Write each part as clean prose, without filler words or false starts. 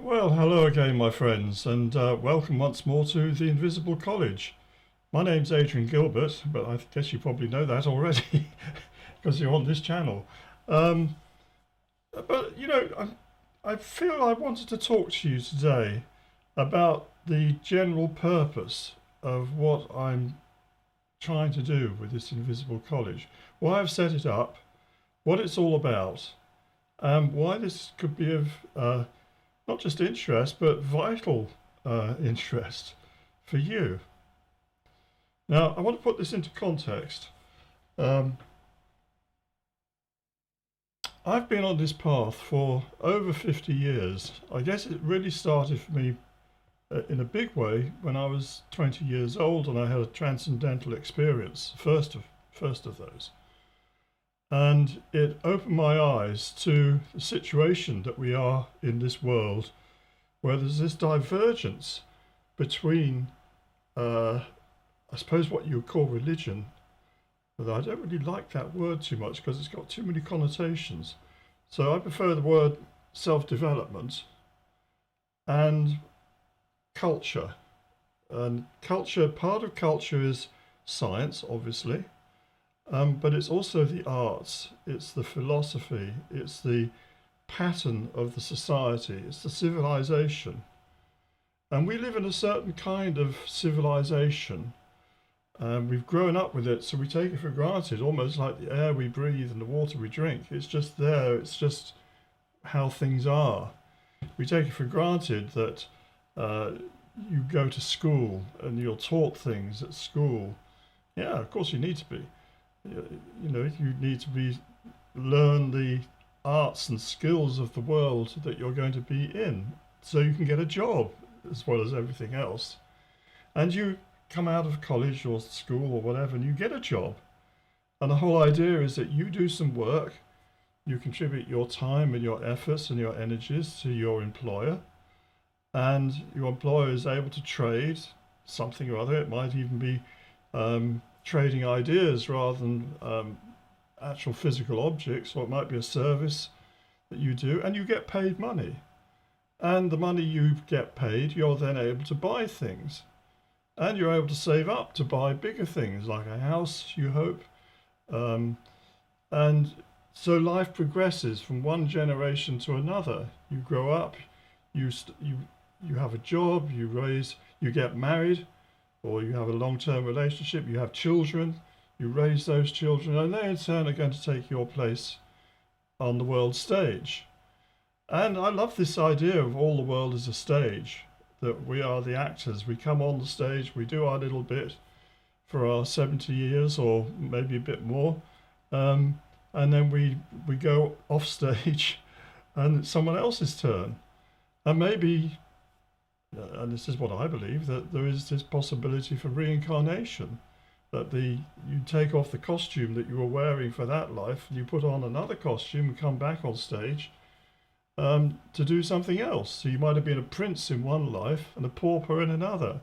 Well, hello again, my friends, and welcome once more to the Invisible College. My name's Adrian Gilbert, but I guess you probably know that already because you're on this channel. Um, but, I feel I wanted to talk to you today about the general purpose of what I'm trying to do with this Invisible College, why I've set it up, what it's all about, and why this could be of not just interest, but vital interest for you. Now, I want to put this into context. I've been on this path for over 50 years. I guess it really started for me in a big way when I was 20 years old and I had a transcendental experience, first of those. And it opened my eyes to the situation that we are in this world, where there's this divergence between, I suppose, what you would call religion. But I don't really like that word too much because it's got too many connotations. So I prefer the word self-development and culture. And culture, part of culture is science, obviously. But it's also the arts, it's the philosophy, it's the pattern of the society, it's the civilization. And we live in a certain kind of civilization. We've grown up with it, so we take it for granted, almost like the air we breathe and the water we drink. It's just there, it's just how things are. We take it for granted that you go to school and you're taught things at school. Yeah, of course you need to be. You need to learn the arts and skills of the world that you're going to be in so you can get a job as well as everything else. And you come out of college or school or whatever and you get a job. And the whole idea is that you do some work, you contribute your time and your efforts and your energies to your employer, and your employer is able to trade something or other. It might even be trading ideas rather than actual physical objects, or it might be a service that you do, and you get paid money. And the money you get paid, you're then able to buy things. And you're able to save up to buy bigger things, like a house, you hope. And so life progresses from one generation to another. You grow up, you have a job, you get married, or you have a long-term relationship, you have children, you raise those children, and they in turn are going to take your place on the world stage. And I love this idea of all the world as a stage, that we are the actors. We come on the stage, we do our little bit for our 70 years or maybe a bit more, and then we go off stage and it's someone else's turn. And maybe, and this is what I believe, that there is this possibility for reincarnation, that you take off the costume that you were wearing for that life, and you put on another costume and come back on stage to do something else. So you might have been a prince in one life and a pauper in another.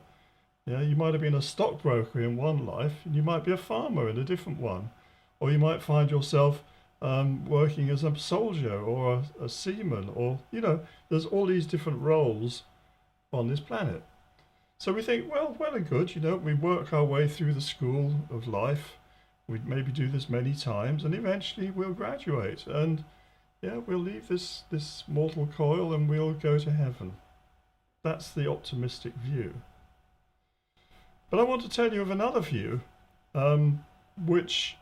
Yeah, you might have been a stockbroker in one life, and you might be a farmer in a different one. Or you might find yourself working as a soldier or a seaman, or, there's all these different roles on this planet. So we think, well and good, we work our way through the school of life. We maybe do this many times, and eventually we'll graduate, and we'll leave this mortal coil and we'll go to heaven. That's the optimistic view. But I want to tell you of another view, which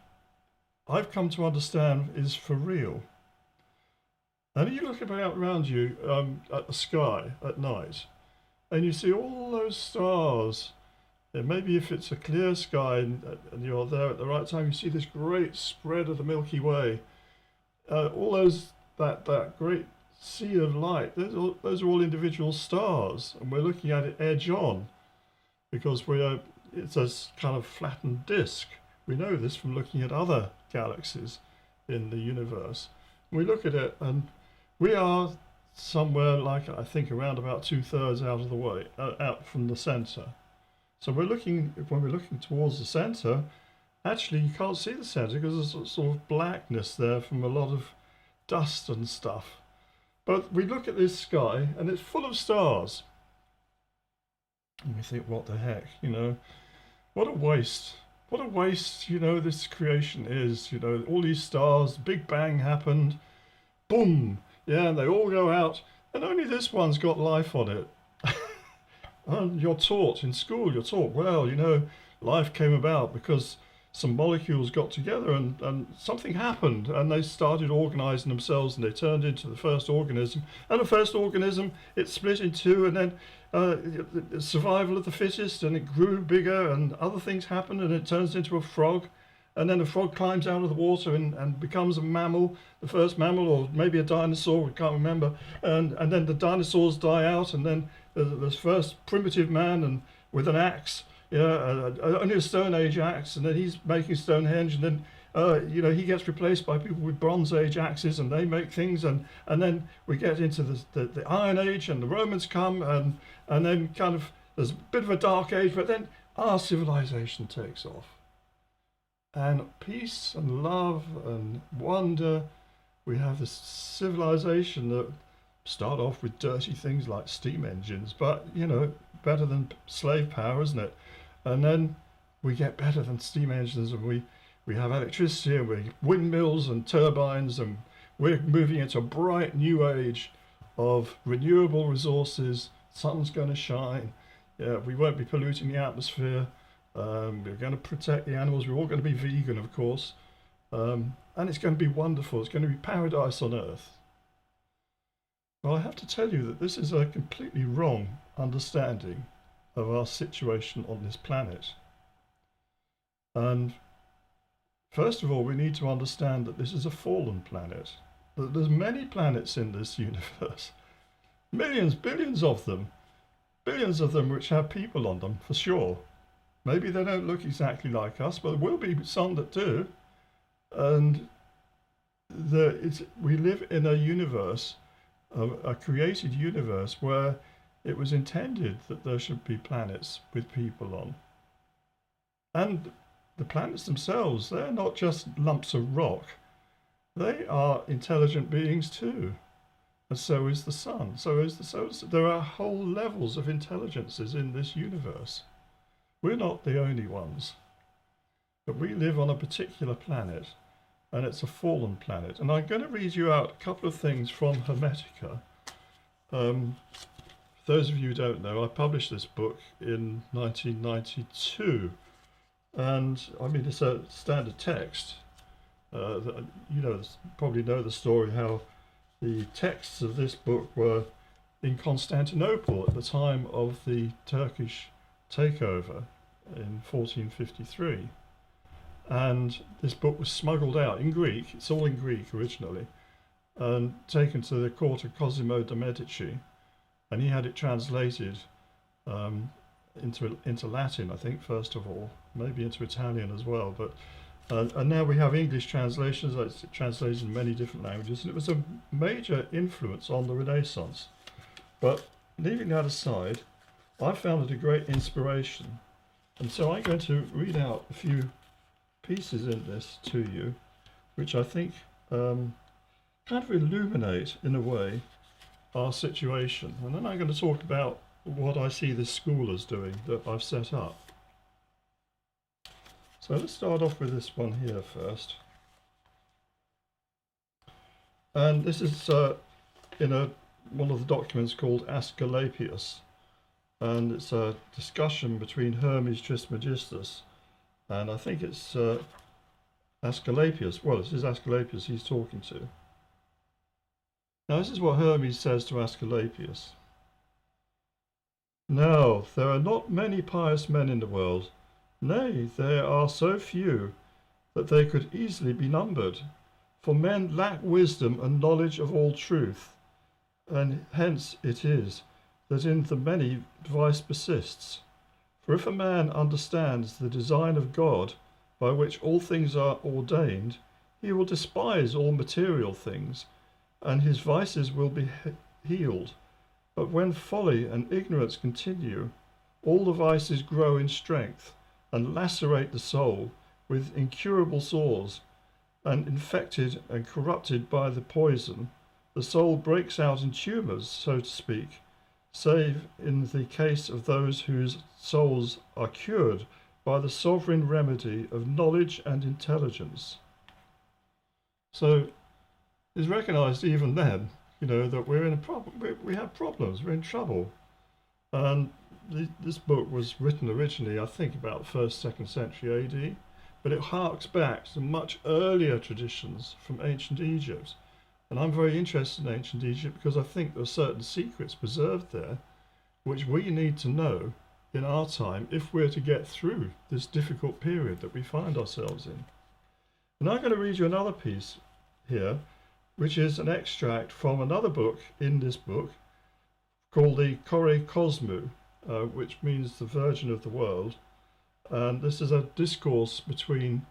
I've come to understand is for real. And you look around you at the sky at night, and you see all those stars. And maybe if it's a clear sky and you're there at the right time, you see this great spread of the Milky Way. All that great sea of light, those are all individual stars, and we're looking at it edge on because it's a kind of flattened disk. We know this from looking at other galaxies in the universe. We look at it and we are somewhere like, I think, around about 2/3 out of the way, out from the center. So when we're looking towards the center, actually you can't see the center because there's a sort of blackness there from a lot of dust and stuff. But we look at this sky and it's full of stars. And we think, what the heck, what a waste. What a waste, this creation is. All these stars, Big Bang happened, boom, yeah, and they all go out, and only this one's got life on it. And you're taught in school, well, life came about because some molecules got together and something happened and they started organizing themselves and they turned into the first organism. And the first organism, it split in two, and then survival of the fittest, and it grew bigger and other things happened and it turns into a frog. And then the frog climbs out of the water and becomes a mammal, the first mammal, or maybe a dinosaur, we can't remember. And then the dinosaurs die out, and then there's first primitive man and with an axe, only a Stone Age axe, and then he's making Stonehenge, and then he gets replaced by people with Bronze Age axes, and they make things, and then we get into the Iron Age, and the Romans come, and then kind of there's a bit of a Dark Age, but then our civilization takes off. And peace and love and wonder, we have this civilization that start off with dirty things like steam engines, but better than slave power, isn't it? And then we get better than steam engines, and we have electricity, and we windmills and turbines, and we're moving into a bright new age of renewable resources. Sun's going to shine. Yeah, we won't be polluting the atmosphere. We're going to protect the animals. We're all going to be vegan, of course. And it's going to be wonderful. It's going to be paradise on earth. Well, I have to tell you that this is a completely wrong understanding of our situation on this planet. And first of all, we need to understand that this is a fallen planet. That there's many planets in this universe. Millions, billions of them. Billions of them which have people on them, for sure. Maybe they don't look exactly like us, but there will be some that do. And we live in a universe, a created universe, where it was intended that there should be planets with people on. And the planets themselves, they're not just lumps of rock. They are intelligent beings too. And so is the sun. So is the solar system. There are whole levels of intelligences in this universe. We're not the only ones. But we live on a particular planet, and it's a fallen planet. And I'm going to read you out a couple of things from Hermetica. For those of you who don't know, I published this book in 1992. And I mean, it's a standard text. Probably know the story how the texts of this book were in Constantinople at the time of the Turkish takeover in 1453. And this book was smuggled out in Greek, it's all in Greek originally, and taken to the court of Cosimo de' Medici, and he had it translated into Latin, I think, first of all, maybe into Italian as well, but and now we have English translations. It's translated in many different languages, and it was a major influence on the Renaissance. But leaving that aside, I found it a great inspiration, and so I'm going to read out a few pieces in this to you, which I think kind of illuminate, in a way, our situation. And then I'm going to talk about what I see this school as doing that I've set up. So let's start off with this one here first. And this is in one of the documents called Asclepius. And it's a discussion between Hermes Trismegistus, and I think it's Asclepius. Well, this is Asclepius he's talking to. Now this is what Hermes says to Asclepius. Now, there are not many pious men in the world. Nay, there are so few that they could easily be numbered. For men lack wisdom and knowledge of all truth, and hence it is that in the many vice persists. For if a man understands the design of God, by which all things are ordained, he will despise all material things, and his vices will be healed. But when folly and ignorance continue, all the vices grow in strength, and lacerate the soul with incurable sores, and infected and corrupted by the poison, the soul breaks out in tumours, so to speak, save in the case of those whose souls are cured by the sovereign remedy of knowledge and intelligence. So it's recognised even then, that we're in a problem. We have problems. We're in trouble. And this book was written originally, I think, about the 1st, 2nd century AD, but it harks back to much earlier traditions from ancient Egypt. And I'm very interested in ancient Egypt because I think there are certain secrets preserved there which we need to know in our time if we're to get through this difficult period that we find ourselves in. And I'm going to read you another piece here, which is an extract from another book in this book called the Kore Kosmou, which means the Virgin of the World. And this is a discourse between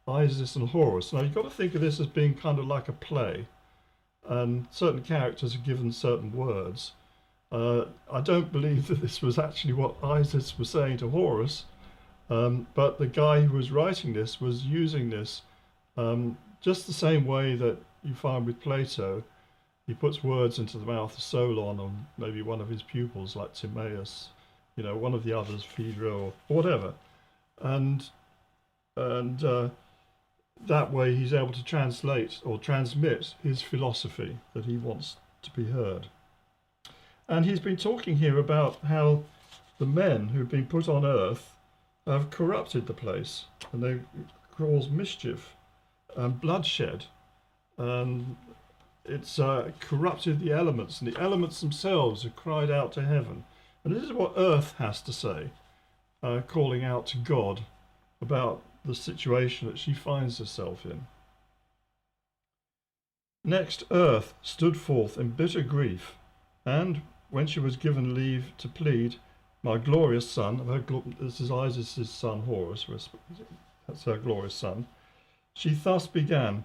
Isis and Horus. Now you've got to think of this as being kind of like a play, and certain characters are given certain words. I don't believe that this was actually what Isis was saying to Horus, but the guy who was writing this was using this just the same way that you find with Plato. He puts words into the mouth of Solon, or maybe one of his pupils like Timaeus, one of the others, Phaedra, or whatever. And that way he's able to translate or transmit his philosophy that he wants to be heard. And he's been talking here about how the men who've been put on earth have corrupted the place, and they cause mischief and bloodshed, and it's corrupted the elements, and the elements themselves have cried out to heaven. And this is what earth has to say, calling out to God about the situation that she finds herself in. Next, earth stood forth in bitter grief, and when she was given leave to plead, my glorious son, this is Isis' son Horus, that's her glorious son, she thus began,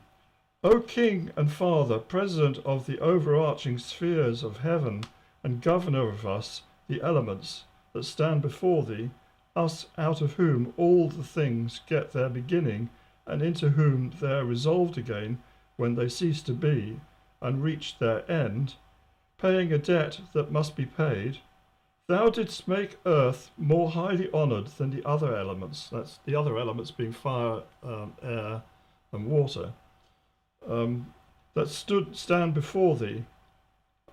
O King and Father, President of the overarching spheres of heaven, and Governor of us, the elements, that stand before thee, us out of whom all the things get their beginning, and into whom they are resolved again when they cease to be, and reach their end, paying a debt that must be paid, thou didst make earth more highly honoured than the other elements, that's the other elements being fire, air, and water, that stand before thee.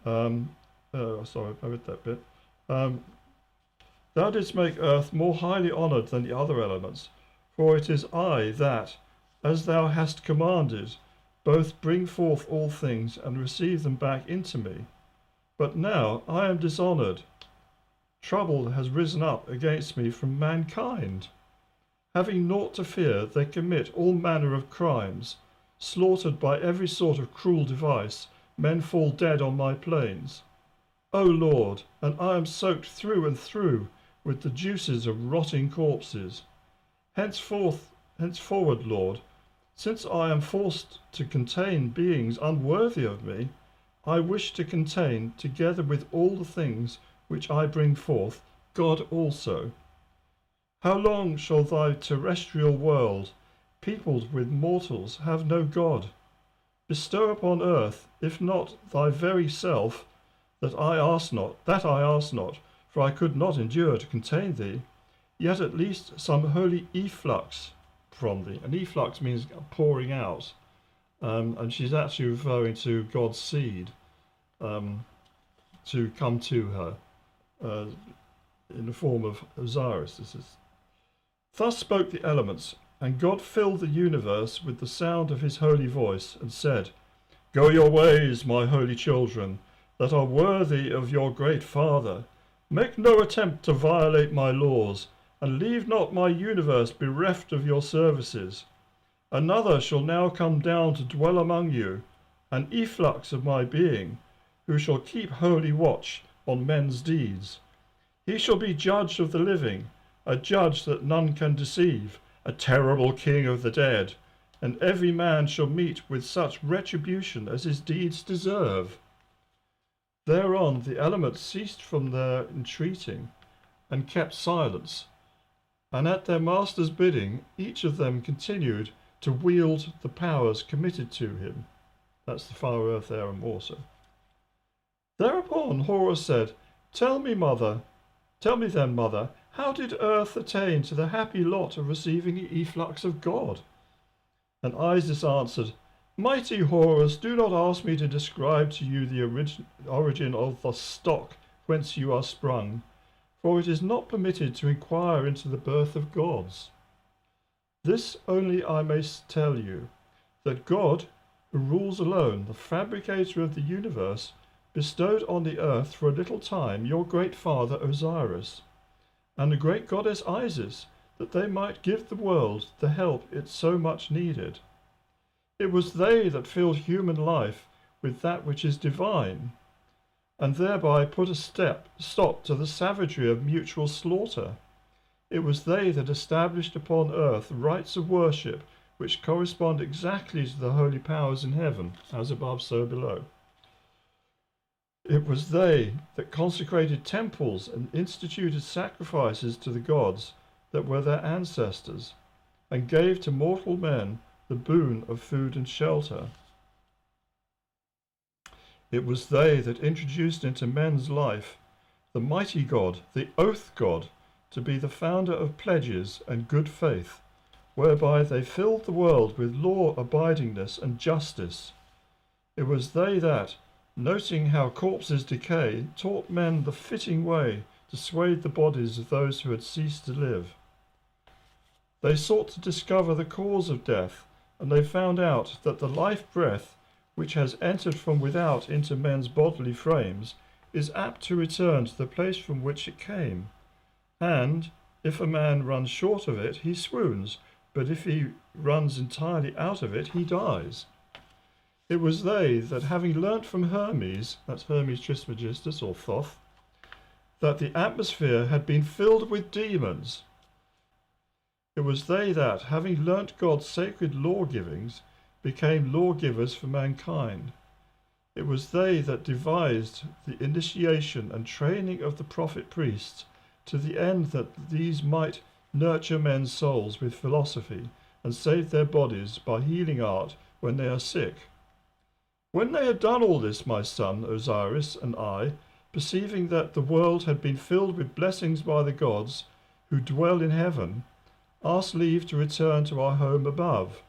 Sorry, I read that bit. Thou didst make earth more highly honoured than the other elements, for it is I that, as thou hast commanded, both bring forth all things and receive them back into me. But now I am dishonoured. Trouble has risen up against me from mankind. Having naught to fear, they commit all manner of crimes. Slaughtered by every sort of cruel device, men fall dead on my plains. O Lord, and I am soaked through and through with the juices of rotting corpses. Henceforward, Lord, since I am forced to contain beings unworthy of me, I wish to contain, together with all the things which I bring forth, God also. How long shall thy terrestrial world, peopled with mortals, have no God? Bestow upon earth, if not thy very self, that I ask not, for I could not endure to contain thee, yet at least some holy efflux from thee. And efflux means pouring out, and she's actually referring to God's seed to come to her in the form of Osiris. Thus spoke the elements, and God filled the universe with the sound of his holy voice, and said, Go your ways, my holy children, that are worthy of your great Father. Make no attempt to violate my laws, and leave not my universe bereft of your services. Another shall now come down to dwell among you, an efflux of my being, who shall keep holy watch on men's deeds. He shall be judge of the living, a judge that none can deceive, a terrible king of the dead, and every man shall meet with such retribution as his deeds deserve. Thereon the elements ceased from their entreating, and kept silence, and at their master's bidding each of them continued to wield the powers committed to him. That's the fire, earth, air, and water. Thereupon Horus said, Tell me then, mother, how did earth attain to the happy lot of receiving the efflux of God? And Isis answered, Mighty Horus, do not ask me to describe to you the origin of the stock whence you are sprung, for it is not permitted to inquire into the birth of gods. This only I may tell you, that God, who rules alone, the fabricator of the universe, bestowed on the earth for a little time your great father Osiris, and the great goddess Isis, that they might give the world the help it so much needed. It was they that filled human life with that which is divine, and thereby put a stop to the savagery of mutual slaughter. It was they that established upon earth rites of worship which correspond exactly to the holy powers in heaven, as above so below. It was they that consecrated temples and instituted sacrifices to the gods that were their ancestors, and gave to mortal men the boon of food and shelter. It was they that introduced into men's life the mighty God, the oath God, to be the founder of pledges and good faith, whereby they filled the world with law-abidingness and justice. It was they that, noting how corpses decay, taught men the fitting way to swathe the bodies of those who had ceased to live. They sought to discover the cause of death, and they found out that the life breath, which has entered from without into men's bodily frames, is apt to return to the place from which it came. And, if a man runs short of it, he swoons, but if he runs entirely out of it, he dies. It was they that, having learnt from Hermes, that's Hermes Trismegistus or Thoth, that the atmosphere had been filled with demons. It was they that, having learnt God's sacred law-givings, became lawgivers for mankind. It was they that devised the initiation and training of the prophet-priests, to the end that these might nurture men's souls with philosophy, and save their bodies by healing art when they are sick. When they had done all this, my son Osiris and I, perceiving that the world had been filled with blessings by the gods who dwell in heaven, asked leave to return to our home above.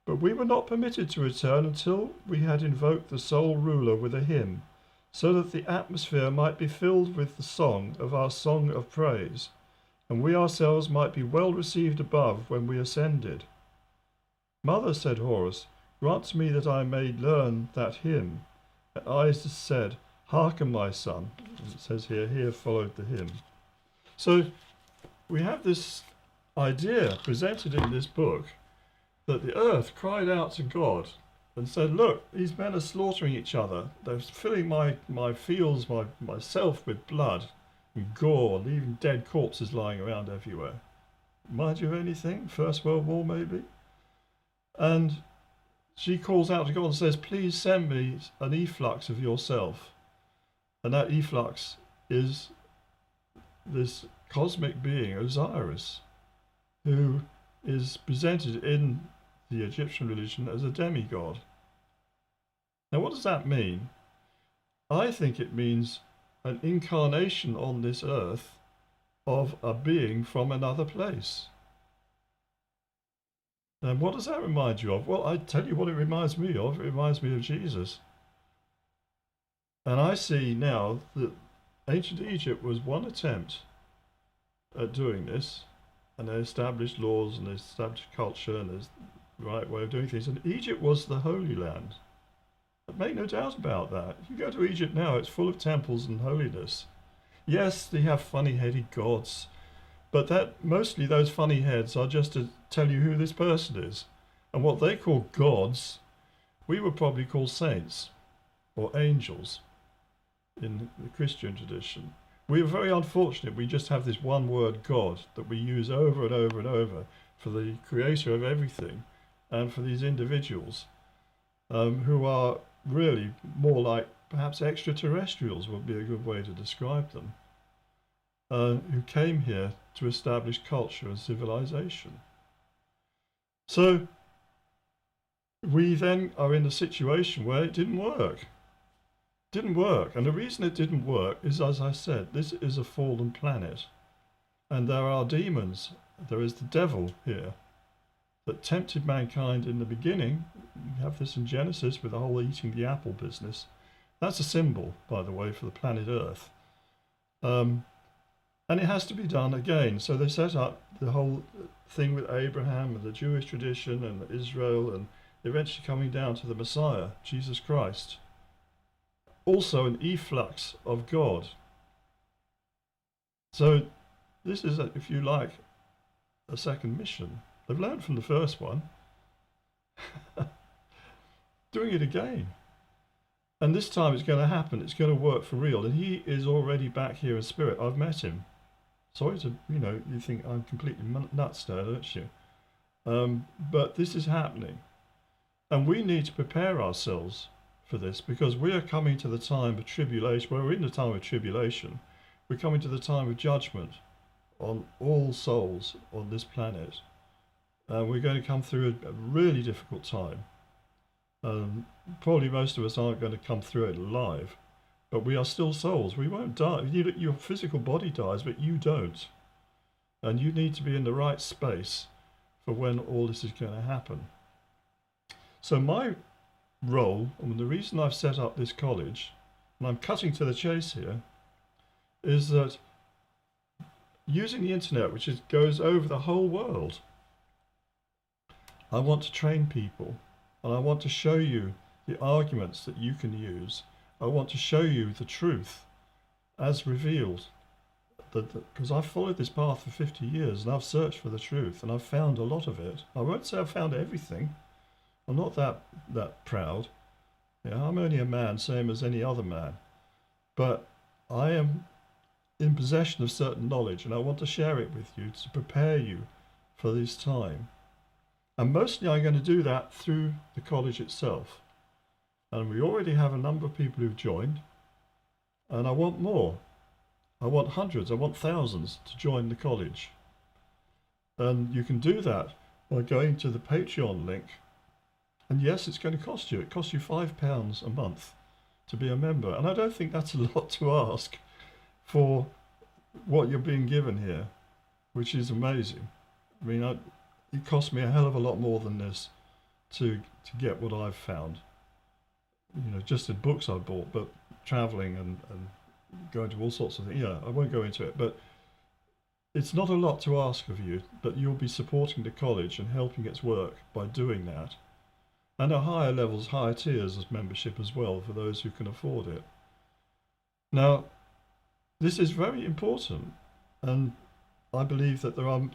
But we were not permitted to return until we had invoked the sole ruler with a hymn, so that the atmosphere might be filled with the song of our song of praise, and we ourselves might be well received above when we ascended. Mother, said Horus, grant to me that I may learn that hymn. And Isis said, Hearken, my son. As it says here followed the hymn. So we have this idea presented in this book that the earth cried out to God and said, look, these men are slaughtering each other. They're filling my fields, myself with blood and gore, leaving dead corpses lying around everywhere. Remind you of anything? First World War, maybe? And she calls out to God and says, please send me an efflux of yourself. And that efflux is this cosmic being, Osiris, who is presented in the Egyptian religion as a demigod. Now, what does that mean? I think it means an incarnation on this earth of a being from another place. And what does that remind you of? Well, I tell you what it reminds me of. It reminds me of Jesus. And I see now that ancient Egypt was one attempt at doing this, and they established laws and they established culture and there's the right way of doing things. And Egypt was the Holy Land. Make no doubt about that. If you go to Egypt now, it's full of temples and holiness. Yes, they have funny-headed gods, but that mostly those funny heads are just to tell you who this person is. And what they call gods, we would probably call saints or angels in the Christian tradition. We are very unfortunate. We just have this one word, God, that we use over and over and over for the creator of everything and for these individuals who are really more like perhaps extraterrestrials would be a good way to describe them, who came here to establish culture and civilization. So we then are in a situation where it didn't work. Didn't work. And the reason it didn't work is, as I said, this is a fallen planet. And there are demons. There is the devil here that tempted mankind in the beginning. You have this in Genesis with the whole eating the apple business. That's a symbol, by the way, for the planet Earth. And it has to be done again. So they set up the whole thing with Abraham and the Jewish tradition and Israel, and eventually coming down to the Messiah, Jesus Christ. Also an efflux of God. So this is, if you like, a second mission. They've learned from the first one. Doing it again. And this time it's going to happen. It's going to work for real. And he is already back here in spirit. I've met him. Sorry to, you think I'm completely nuts there, don't you? But this is happening. And we need to prepare ourselves for this, because we are coming to the time of tribulation. Well, we're in the time of tribulation. We're coming to the time of judgment on all souls on this planet. We're going to come through a really difficult time. Probably most of us aren't going to come through it alive, but we are still souls. We won't die. Your physical body dies, but you don't. And you need to be in the right space for when all this is going to happen. So my role, and the reason I've set up this college, and I'm cutting to the chase here, is that using the internet, which goes over the whole world, I want to train people, and I want to show you the arguments that you can use. I want to show you the truth as revealed, because I've followed this path for 50 years and I've searched for the truth and I've found a lot of it. I won't say I've found everything. I'm not that proud. Yeah, I'm only a man, same as any other man. But I am in possession of certain knowledge, and I want to share it with you to prepare you for this time. And mostly I'm going to do that through the college itself. And we already have a number of people who've joined, and I want more. I want hundreds, I want thousands to join the college. And you can do that by going to the Patreon link. And yes, it's going to cost you. It costs you £5 a month to be a member. And I don't think that's a lot to ask for what you're being given here, which is amazing. I mean, it cost me a hell of a lot more than this to get what I've found. Just in books I bought, but traveling and going to all sorts of things. Yeah, I won't go into it, but it's not a lot to ask of you, but you'll be supporting the college and helping its work by doing that. And at higher levels, higher tiers of membership as well for those who can afford it. Now, this is very important, and I believe that there are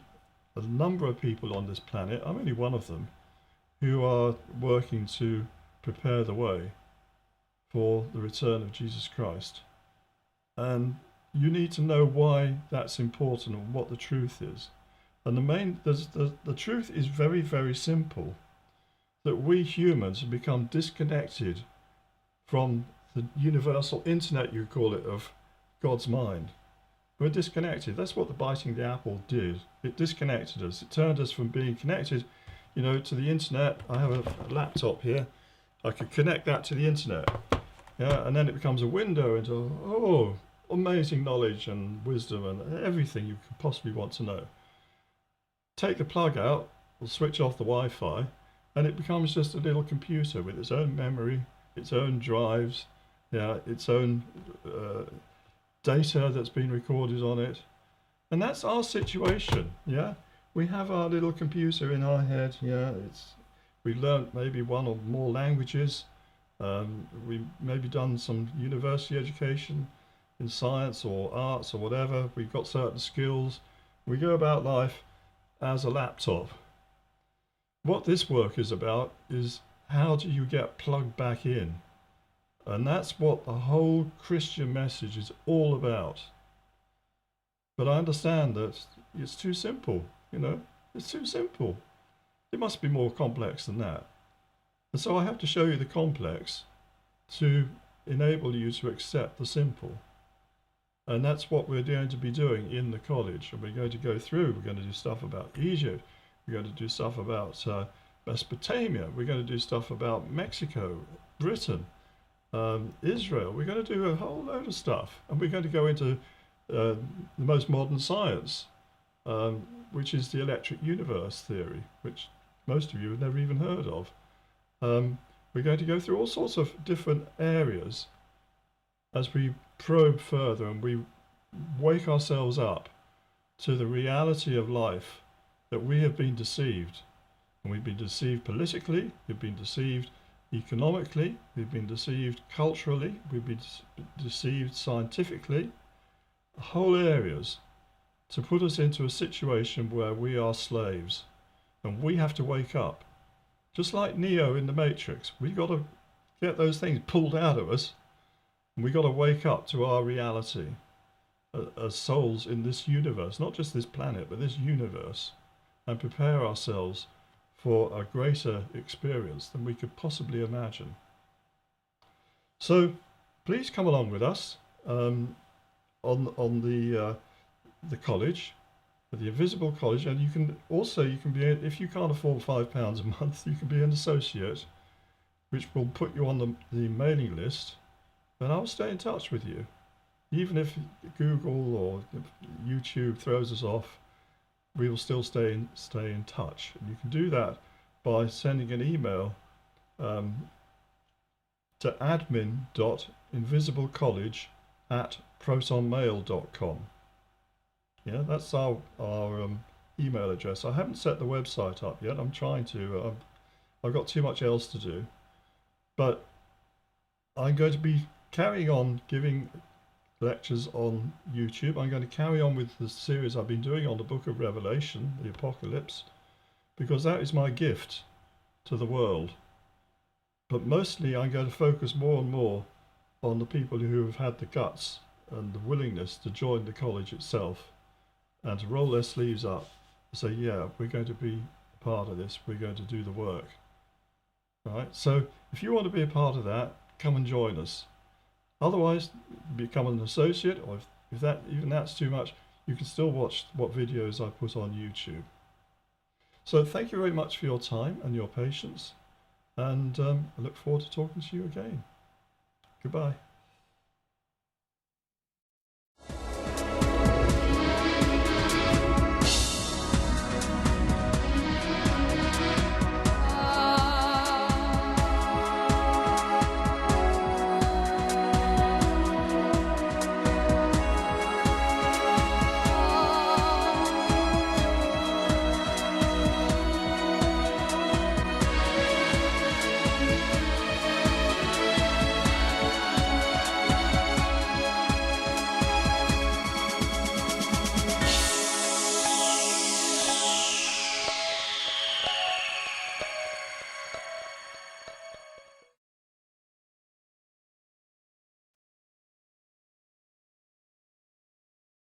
a number of people on this planet, I'm only one of them, who are working to prepare the way for the return of Jesus Christ. And you need to know why that's important and what the truth is. And the truth is very, very simple. That we humans have become disconnected from the universal internet, you call it, of God's mind. We're disconnected. That's what the biting the apple did. It disconnected us. It turned us from being connected, to the internet. I have a laptop here. I could connect that to the internet. Yeah, and then it becomes a window into, amazing knowledge and wisdom and everything you could possibly want to know. Take the plug out, or switch off the Wi-Fi, and it becomes just a little computer with its own memory, its own drives, its own data that's been recorded on it. And that's our situation, yeah? We have our little computer in our head, we've learned maybe one or more languages, we've maybe done some university education in science or arts or whatever, we've got certain skills. We go about life as a laptop. What this work is about is how do you get plugged back in? And that's what the whole Christian message is all about. But I understand that it's too simple, it's too simple. It must be more complex than that. And so I have to show you the complex to enable you to accept the simple. And that's what we're going to be doing in the college. And we're going to go through, we're going to do stuff about Egypt, we're going to do stuff about Mesopotamia, we're going to do stuff about Mexico, Britain, Israel. We're going to do a whole load of stuff, and we're going to go into the most modern science, which is the electric universe theory, which most of you have never even heard of. We're going to go through all sorts of different areas as we probe further and we wake ourselves up to the reality of life, that we have been deceived. And we've been deceived politically, we've been deceived economically, we've been deceived culturally, we've been deceived scientifically, whole areas to put us into a situation where we are slaves and we have to wake up. Just like Neo in the Matrix, we've got to get those things pulled out of us, and we've got to wake up to our reality as souls in this universe, not just this planet, but this universe, and prepare ourselves for a greater experience than we could possibly imagine. So please come along with us on the college, the Invisible College, and you can be, if you can't afford £5 a month, you can be an associate, which will put you on the mailing list, and I'll stay in touch with you. Even if Google or YouTube throws us off, we will still stay in touch. And you can do that by sending an email to admin.invisiblecollege@protonmail.com. Yeah, that's our email address. I haven't set the website up yet. I'm trying to. I've got too much else to do. But I'm going to be carrying on giving lectures on YouTube. I'm going to carry on with the series I've been doing on the Book of Revelation, the Apocalypse, because that is my gift to the world. But mostly I'm going to focus more and more on the people who have had the guts and the willingness to join the college itself and to roll their sleeves up and say, yeah, we're going to be a part of this, we're going to do the work. Right? So if you want to be a part of that, come and join us. Otherwise, become an associate, or if that's too much, you can still watch what videos I put on YouTube. So thank you very much for your time and your patience, and I look forward to talking to you again. Goodbye.